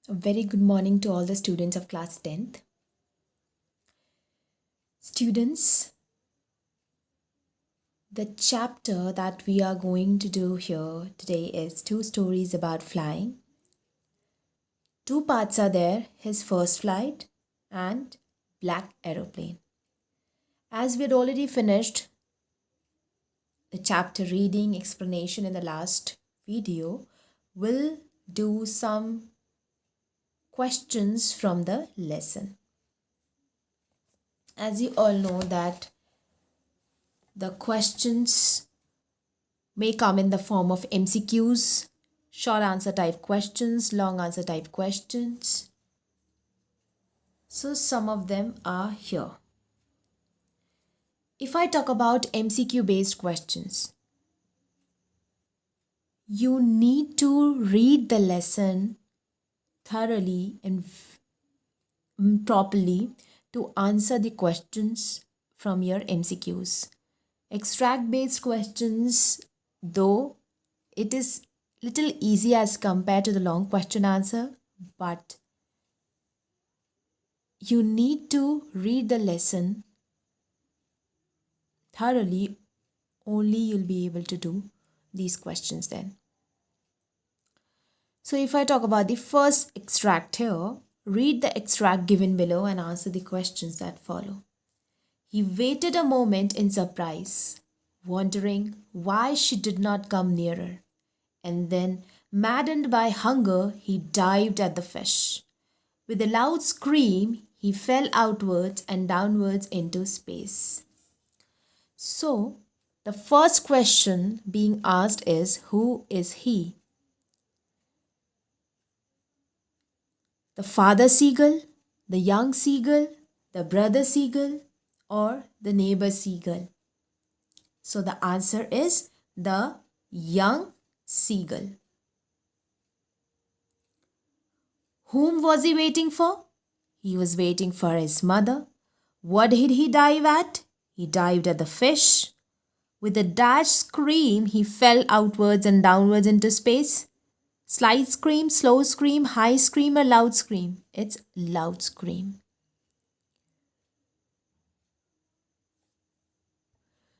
A very good morning to all the students of class 10th. Students, the chapter that we are going to do here today is two stories about flying. Two parts are there, his first flight and black aeroplane. As we had already finished the chapter reading explanation in the last video, we'll do some questions from the lesson. As you all know that the questions may come in the form of MCQs, short answer type questions, long answer type questions. So some of them are here. If I talk about MCQ based questions, you need to read the lesson thoroughly and properly to answer the questions from your MCQs. Extract based questions, though it is little easy as compared to the long question answer, but you need to read the lesson thoroughly, only you'll be able to do these questions then. So if I talk about the first extract here, read the extract given below and answer the questions that follow. He waited a moment in surprise, wondering why she did not come nearer, and then, maddened by hunger, he dived at the fish. With a loud scream, he fell outwards and downwards into space. So, the first question being asked is, who is he? The father seagull, the young seagull, the brother seagull, or the neighbor seagull? So, the answer is the young seagull. Whom was he waiting for? He was waiting for his mother. What did he dive at? He dived at the fish. With a dash scream, he fell outwards and downwards into space. Slight scream, slow scream, high scream, or loud scream? It's loud scream.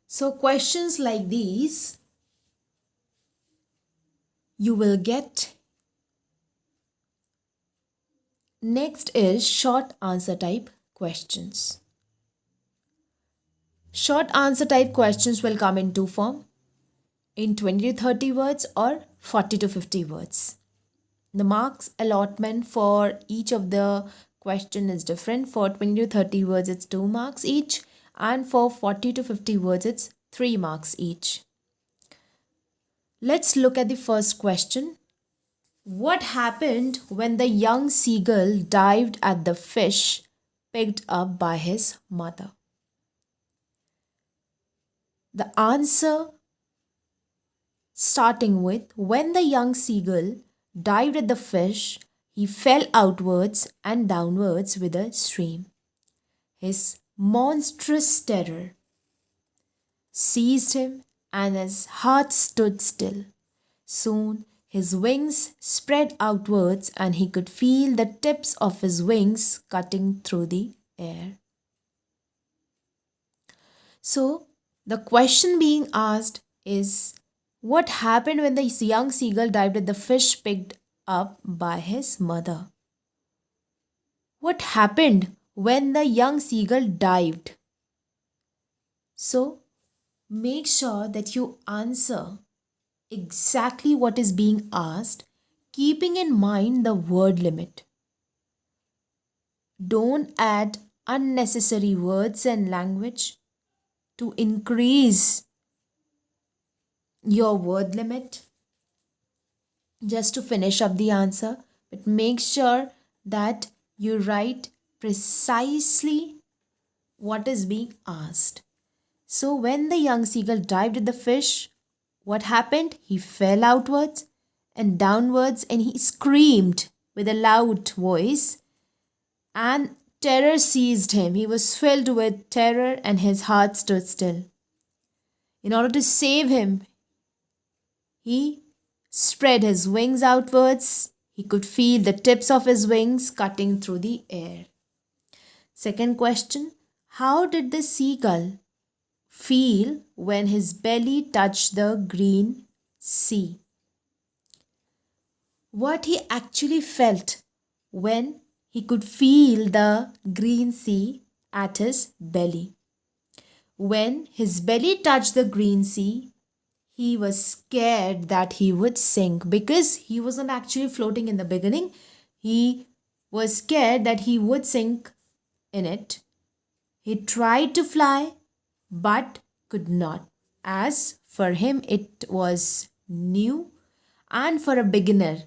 So, questions like these you will get. Next is short answer type questions. Short answer type questions will come in two forms, in 20 to 30 words or 40 to 50 words. The marks allotment for each of the question is different. For 20 to 30 words, it's 2 marks each, and for 40 to 50 words, it's 3 marks each. Let's look at the first question. What happened when the young seagull dived at the fish picked up by his mother? The answer starting with, when the young seagull dived at the fish, he fell outwards and downwards with a stream. His monstrous terror seized him and his heart stood still. Soon his wings spread outwards and he could feel the tips of his wings cutting through the air. So, the question being asked is, what happened when the young seagull dived at the fish picked up by his mother? What happened when the young seagull dived? So, make sure that you answer exactly what is being asked, keeping in mind the word limit. Don't add unnecessary words and language to increase your word limit just to finish up the answer, but make sure that you write precisely what is being asked. So, when the young seagull dived at the fish, what happened? He fell outwards and downwards and he screamed with a loud voice, and terror seized him. He was filled with terror and his heart stood still. In order to save him, he spread his wings outwards. He could feel the tips of his wings cutting through the air. Second question, how did the seagull feel when his belly touched the green sea? What he actually felt when he could feel the green sea at his belly. When his belly touched the green sea, he was scared that he would sink because he wasn't actually floating in the beginning. He was scared that he would sink in it. He tried to fly but could not, as for him it was new, and for a beginner,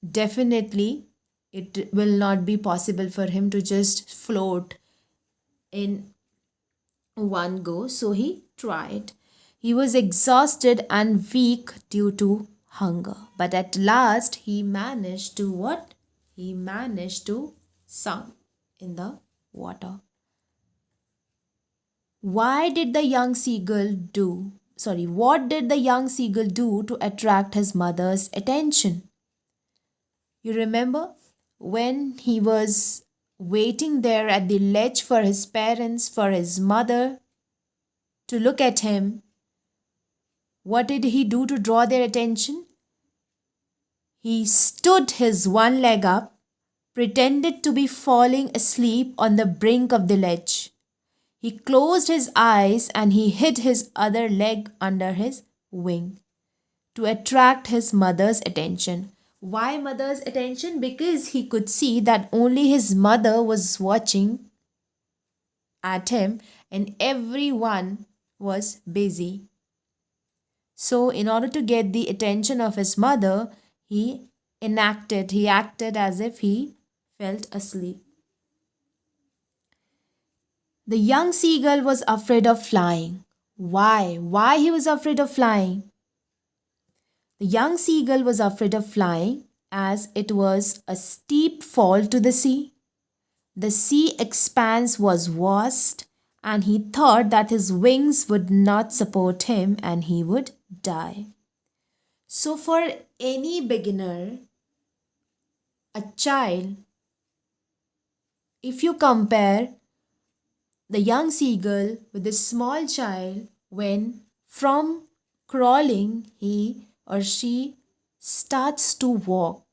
definitely it will not be possible for him to just float in one go. So he tried. He was exhausted and weak due to hunger, but at last he managed to what? He managed to sink in the water. Why did the young seagull do? Sorry, what did the young seagull do to attract his mother's attention? You remember when he was waiting there at the ledge for his parents, for his mother to look at him? What did he do to draw their attention? He stood his one leg up, pretended to be falling asleep on the brink of the ledge. He closed his eyes and he hid his other leg under his wing to attract his mother's attention. Why mother's attention? Because he could see that only his mother was watching at him and everyone was busy. So, in order to get the attention of his mother, he acted as if he felt asleep. The young seagull was afraid of flying. Why? Why he was afraid of flying? The young seagull was afraid of flying as it was a steep fall to the sea. The sea expanse was vast and he thought that his wings would not support him and he would die. So, for any beginner, a child, if you compare the young seagull with the small child, when from crawling he or she starts to walk,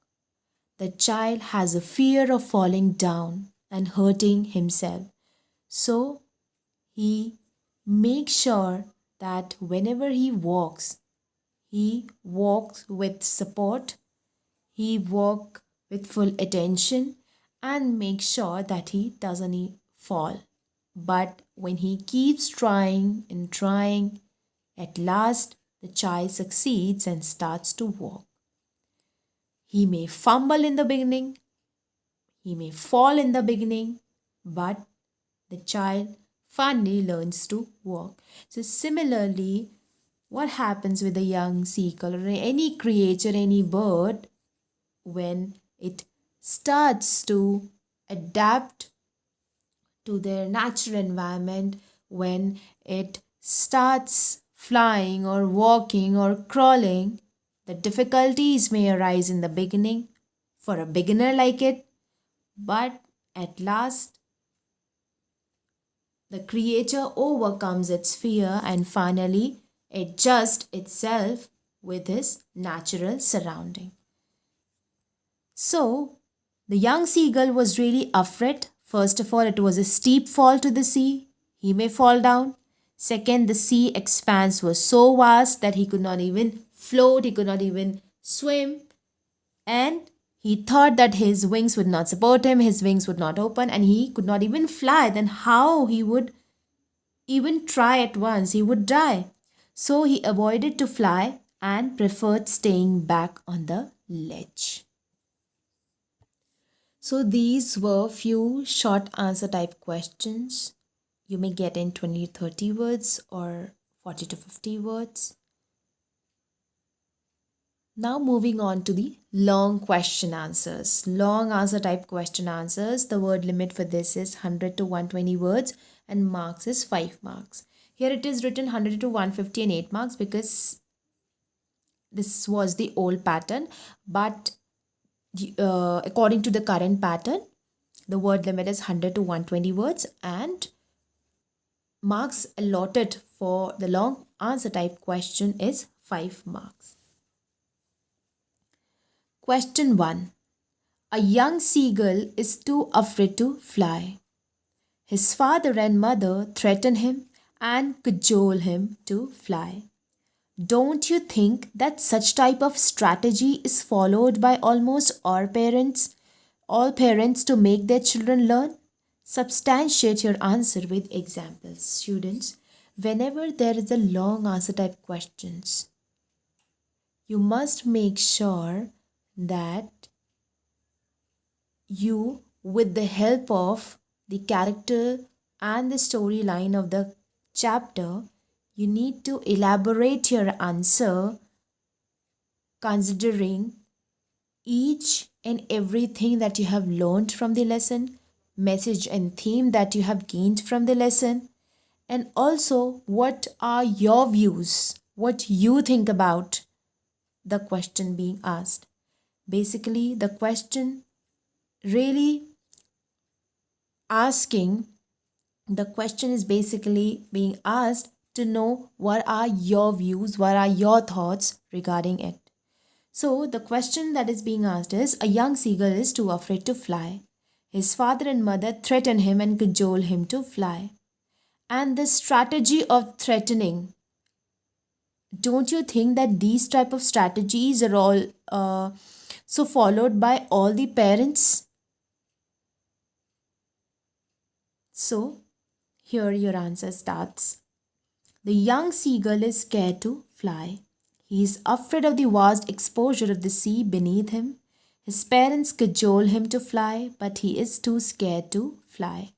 the child has a fear of falling down and hurting himself. So he makes sure that whenever he walks with support, he walks with full attention and makes sure that he doesn't fall. But when he keeps trying and trying, at last the child succeeds and starts to walk. He may fumble in the beginning, he may fall in the beginning, but the child finally learns to walk. So, similarly, what happens with a young seagull or any creature, any bird, when it starts to adapt to their natural environment, when it starts flying or walking or crawling, the difficulties may arise in the beginning for a beginner like it, but at last the creature overcomes its fear and finally adjusts itself with its natural surrounding. So, the young seagull was really afraid. First of all, it was a steep fall to the sea. He may fall down. Second, the sea expanse was so vast that he could not even float, he could not even swim. And he thought that his wings would not support him, his wings would not open, and he could not even fly. Then, how he would even try at once? He would die. So, he avoided to fly and preferred staying back on the ledge. So these were few short answer type questions. You may get in 20 to 30 words or 40 to 50 words. Now moving on to the long question answers. Long answer type question answers. The word limit for this is 100 to 120 words and marks is 5 marks. Here it is written 100 to 150 and 8 marks because this was the old pattern, but according to the current pattern, the word limit is 100 to 120 words, and marks allotted for the long answer type question is 5 marks. Question 1. A young seagull is too afraid to fly. His father and mother threaten him and cajole him to fly. Don't you think that such type of strategy is followed by almost all parents to make their children learn? Substantiate your answer with examples. Students, whenever there is a long answer type questions, you must make sure that you, with the help of the character and the storyline of the chapter, you need to elaborate your answer considering each and everything that you have learned from the lesson, message and theme that you have gained from the lesson, and also what are your views, what you think about the question being asked. Basically, the question really asking the question is basically being asked to know what are your views, what are your thoughts regarding it. So, the question that is being asked is, a young seagull is too afraid to fly. His father and mother threaten him and cajole him to fly. And the strategy of threatening, don't you think that these type of strategies are all so followed by all the parents? So, here your answer starts. The young seagull is scared to fly. He is afraid of the vast exposure of the sea beneath him. His parents cajole him to fly, but he is too scared to fly.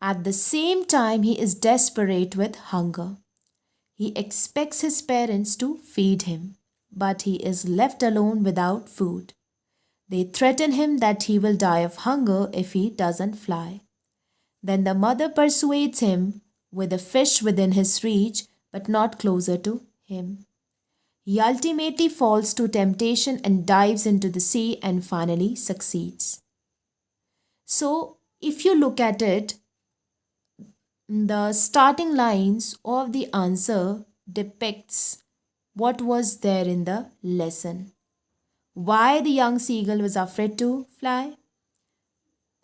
At the same time, he is desperate with hunger. He expects his parents to feed him, but he is left alone without food. They threaten him that he will die of hunger if he doesn't fly. Then the mother persuades him with a fish within his reach, but not closer to him. He ultimately falls to temptation and dives into the sea and finally succeeds. So, if you look at it, the starting lines of the answer depicts what was there in the lesson. Why the young seagull was afraid to fly.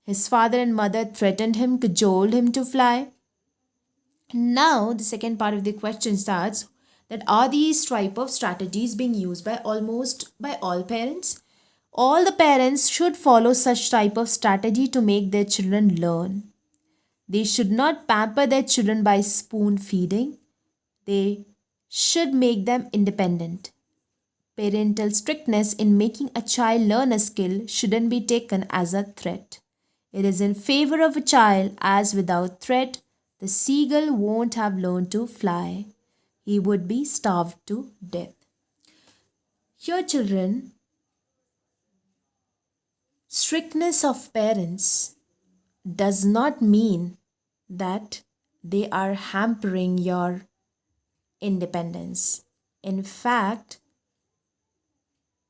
His father and mother threatened him, cajoled him to fly. Now, the second part of the question starts that are these type of strategies being used by almost by all parents? All the parents should follow such type of strategy to make their children learn. They should not pamper their children by spoon feeding. They should make them independent. Parental strictness in making a child learn a skill shouldn't be taken as a threat. It is in favor of a child, as without threat, the seagull won't have learned to fly. He would be starved to death. Here, children, strictness of parents does not mean that they are hampering your independence. In fact,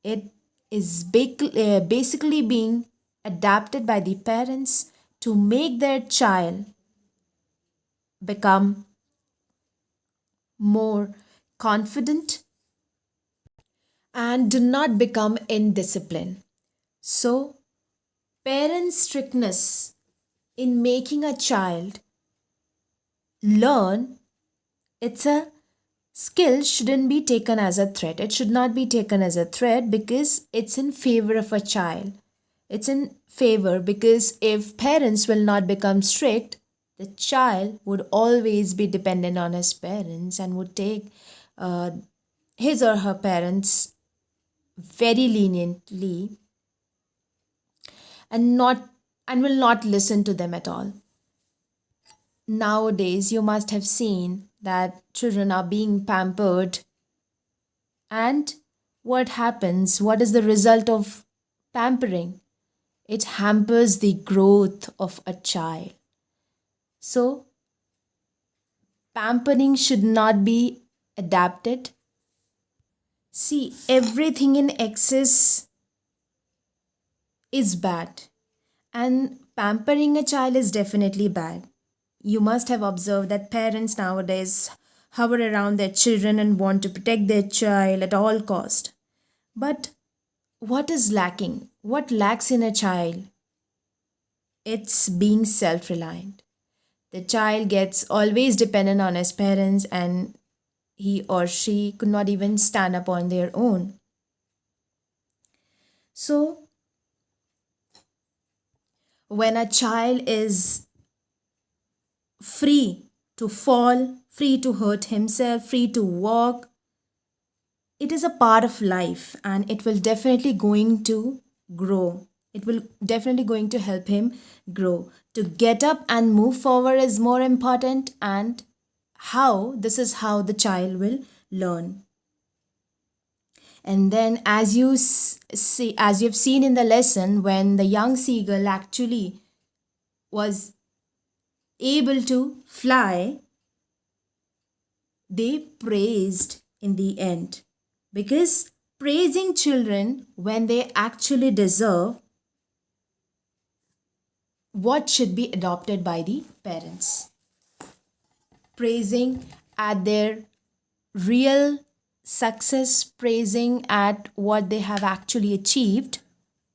it is basically being adapted by the parents to make their child become more confident and do not become indisciplined. So, parents' strictness in making a child learn, it's a skill shouldn't be taken as a threat. It should not be taken as a threat because it's in favor of a child. It's in favor because if parents will not become strict, the child would always be dependent on his parents and would take uh, his or her parents very leniently and will not listen to them at all. Nowadays, you must have seen that children are being pampered, and what happens? What is the result of pampering? It hampers the growth of a child. So, pampering should not be adapted. See, everything in excess is bad. And pampering a child is definitely bad. You must have observed that parents nowadays hover around their children and want to protect their child at all cost. But what is lacking? What lacks in a child? It's being self-reliant. The child gets always dependent on his parents, and he or she could not even stand up on their own. So when a child is free to fall, free to hurt himself, free to walk, it is a part of life, and it will definitely going to grow. It will definitely going to help him grow. To get up and move forward is more important, and how this is how the child will learn. And then, as see, as you've seen in the lesson, when the young seagull actually was able to fly, they praised in the end, because praising children when they actually deserve what should be adopted by the parents. Praising at their real success, praising at what they have actually achieved,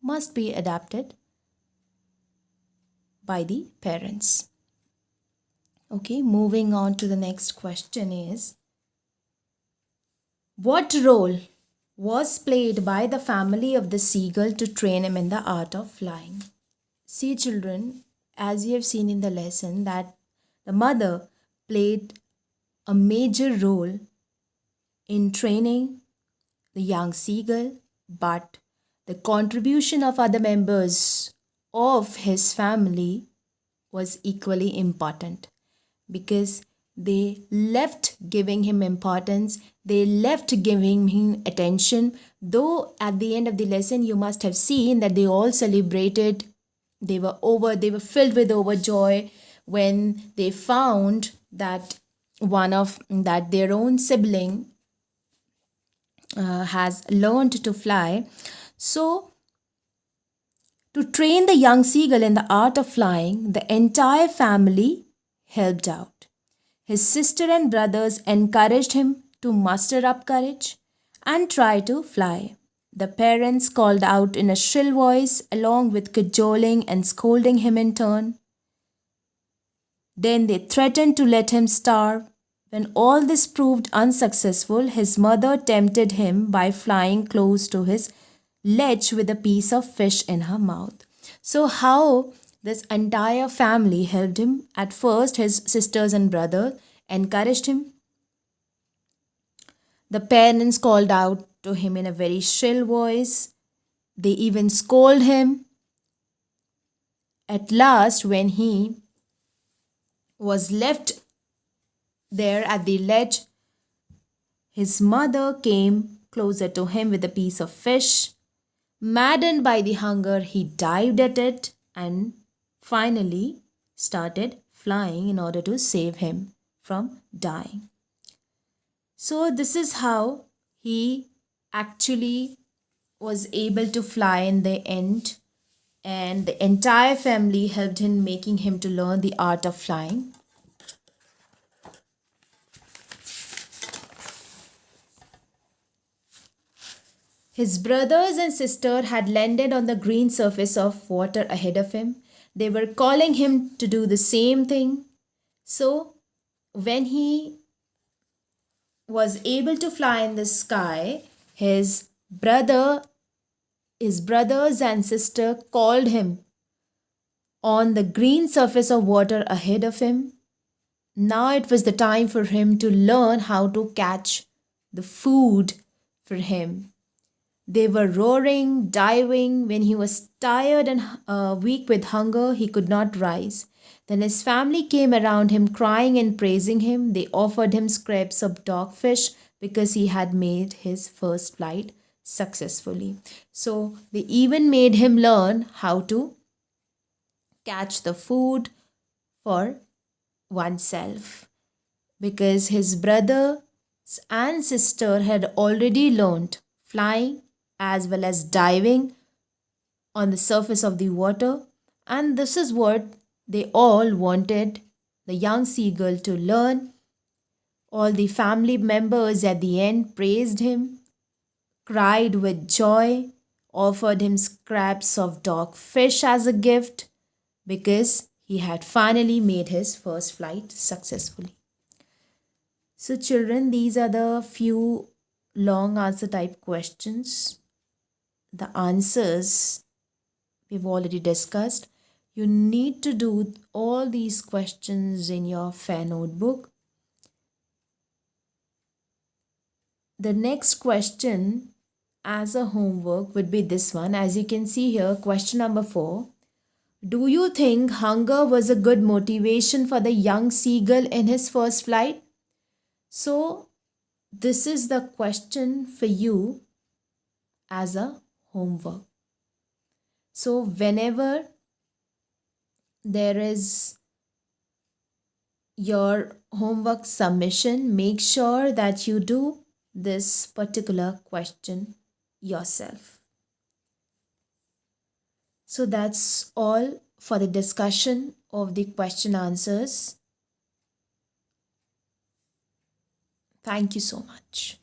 must be adapted by the parents. Okay, moving on to the next question is, what role was played by the family of the seagull to train him in the art of flying? See, children, as you have seen in the lesson, that the mother played a major role in training the young seagull, but the contribution of other members of his family was equally important, because they left giving him importance, they left giving him attention. Though at the end of the lesson, you must have seen that they all celebrated, they were filled with overjoy when they found that their own sibling has learned to fly. So, to train the young seagull in the art of flying, the entire family helped out. His sister and brothers encouraged him to muster up courage and try to fly. The parents called out in a shrill voice, along with cajoling and scolding him in turn. Then they threatened to let him starve. When all this proved unsuccessful, his mother tempted him by flying close to his ledge with a piece of fish in her mouth. So, how this entire family helped him? At first, his sisters and brother encouraged him. The parents called out to him in a very shrill voice. They even scolded him. At last, when he was left there at the ledge, his mother came closer to him with a piece of fish. Maddened by the hunger, he dived at it and finally started flying in order to save him from dying. So, this is how he actually was able to fly in the end, and the entire family helped in making him to learn the art of flying. His brothers and sister had landed on the green surface of water ahead of him. They were calling him to do the same thing. So, when he was able to fly in the sky, brother, his brothers and sister called him on the green surface of water ahead of him. Now it was the time for him to learn how to catch the food for him. They were roaring, diving. When he was tired and weak with hunger, he could not rise. Then his family came around him, crying and praising him. They offered him scraps of dogfish because he had made his first flight successfully. So they even made him learn how to catch the food for oneself, because his brothers and sister had already learned flying as well as diving on the surface of the water, and this is what they all wanted the young seagull to learn. All the family members at the end praised him, cried with joy, offered him scraps of dogfish as a gift because he had finally made his first flight successfully. So, children, these are the few long answer type questions. The answers we've already discussed. You need to do all these questions in your fair notebook. The next question as a homework would be this one. As you can see here, question number 4. Do you think hunger was a good motivation for the young seagull in his first flight? So, this is the question for you as a homework. So, whenever there is your homework submission, make sure that you do this particular question yourself. So that's all for the discussion of the question answers. Thank you so much.